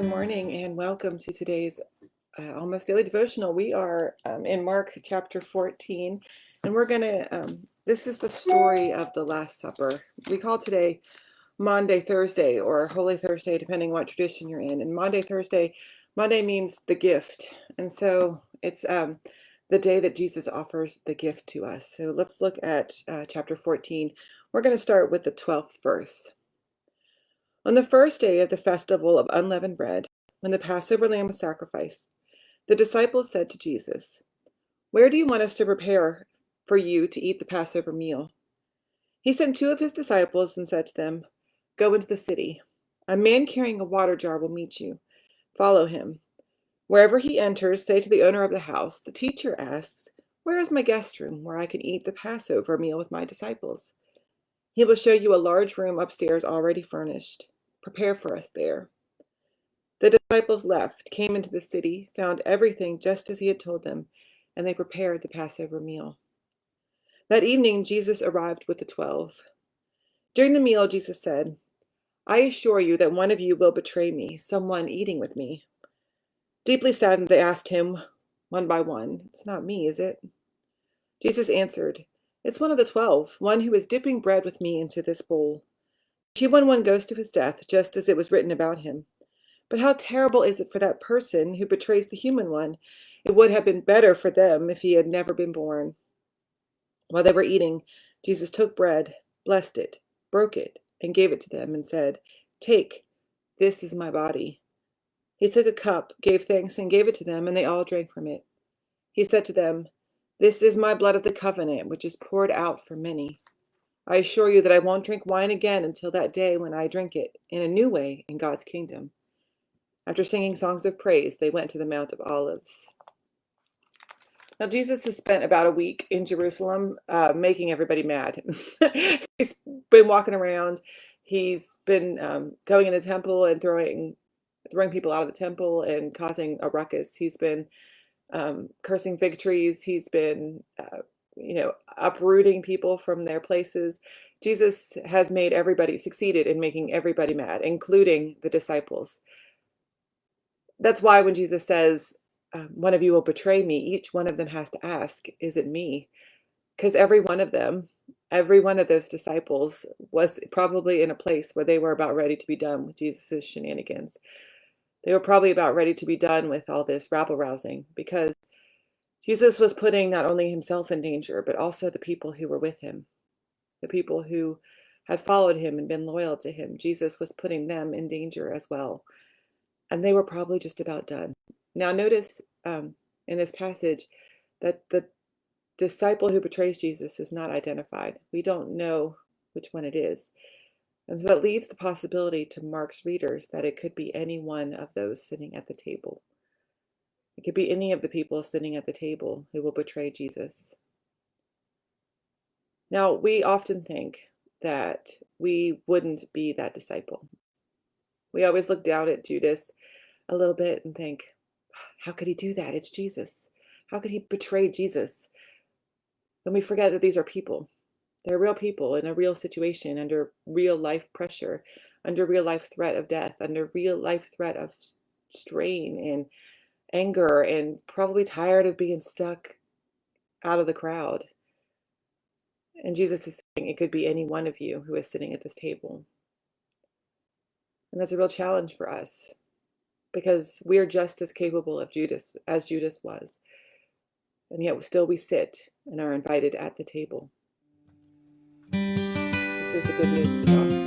Good morning and welcome to today's almost daily devotional. We are in Mark chapter 14, and we're going to, this is the story of the Last Supper. We call today Maundy Thursday or Holy Thursday, depending what tradition you're in. And Monday means the gift. And so it's the day that Jesus offers the gift to us. So let's look at chapter 14. We're going to start with the 12th verse. On the first day of the festival of unleavened bread, when the Passover lamb was sacrificed, the disciples said to Jesus, "Where do you want us to prepare for you to eat the Passover meal?" He sent two of his disciples and said to them, "Go into the city. A man carrying a water jar will meet you. Follow him. Wherever he enters, say to the owner of the house, 'The teacher asks, where is my guest room where I can eat the Passover meal with my disciples?' He will show you a large room upstairs already furnished. Prepare for us there." The disciples left, came into the city, found everything just as he had told them, and they prepared the Passover meal. That evening, Jesus arrived with the 12. During the meal, Jesus said, "I assure you that one of you will betray me, someone eating with me." Deeply saddened, they asked him one by one, "It's not me, is it?" Jesus answered, "It's one of the 12, one who is dipping bread with me into this bowl. The human one goes to his death, just as it was written about him. But how terrible is it for that person who betrays the human one? It would have been better for them if he had never been born." While they were eating, Jesus took bread, blessed it, broke it, and gave it to them, and said, "Take, this is my body." He took a cup, gave thanks, and gave it to them, and they all drank from it. He said to them, "This is my blood of the covenant, which is poured out for many. I assure you that I won't drink wine again until that day when I drink it in a new way in God's kingdom." After singing songs of praise, they went to the Mount of Olives. Now, Jesus has spent about a week in Jerusalem making everybody mad. He's been walking around. He's been going in the temple and throwing people out of the temple and causing a ruckus. He's been cursing fig trees. He's been, uprooting people from their places. Jesus has succeeded in making everybody mad, including the disciples. That's why when Jesus says, "One of you will betray me," each one of them has to ask, "Is it me?" Because every one of them, every one of those disciples was probably in a place where they were about ready to be done with Jesus's shenanigans. They were probably about ready to be done with all this rabble-rousing because Jesus was putting not only himself in danger, but also the people who were with him, the people who had followed him and been loyal to him. Jesus was putting them in danger as well. And they were probably just about done. Now, notice in this passage that the disciple who betrays Jesus is not identified. We don't know which one it is. And so that leaves the possibility to Mark's readers that it could be any one of those sitting at the table. It could be any of the people sitting at the table who will betray Jesus. Now, we often think that we wouldn't be that disciple. We always look down at Judas a little bit and think, how could he do that? It's Jesus. How could he betray Jesus? Then we forget that these are people. They're real people in a real situation, under real life pressure, under real life threat of death, under real life threat of strain and anger, and probably tired of being stuck out of the crowd. And Jesus is saying it could be any one of you who is sitting at this table. And that's a real challenge for us, because we're just as capable of Judas as Judas was. And yet still we sit and are invited at the table. This is the good news of the gospel.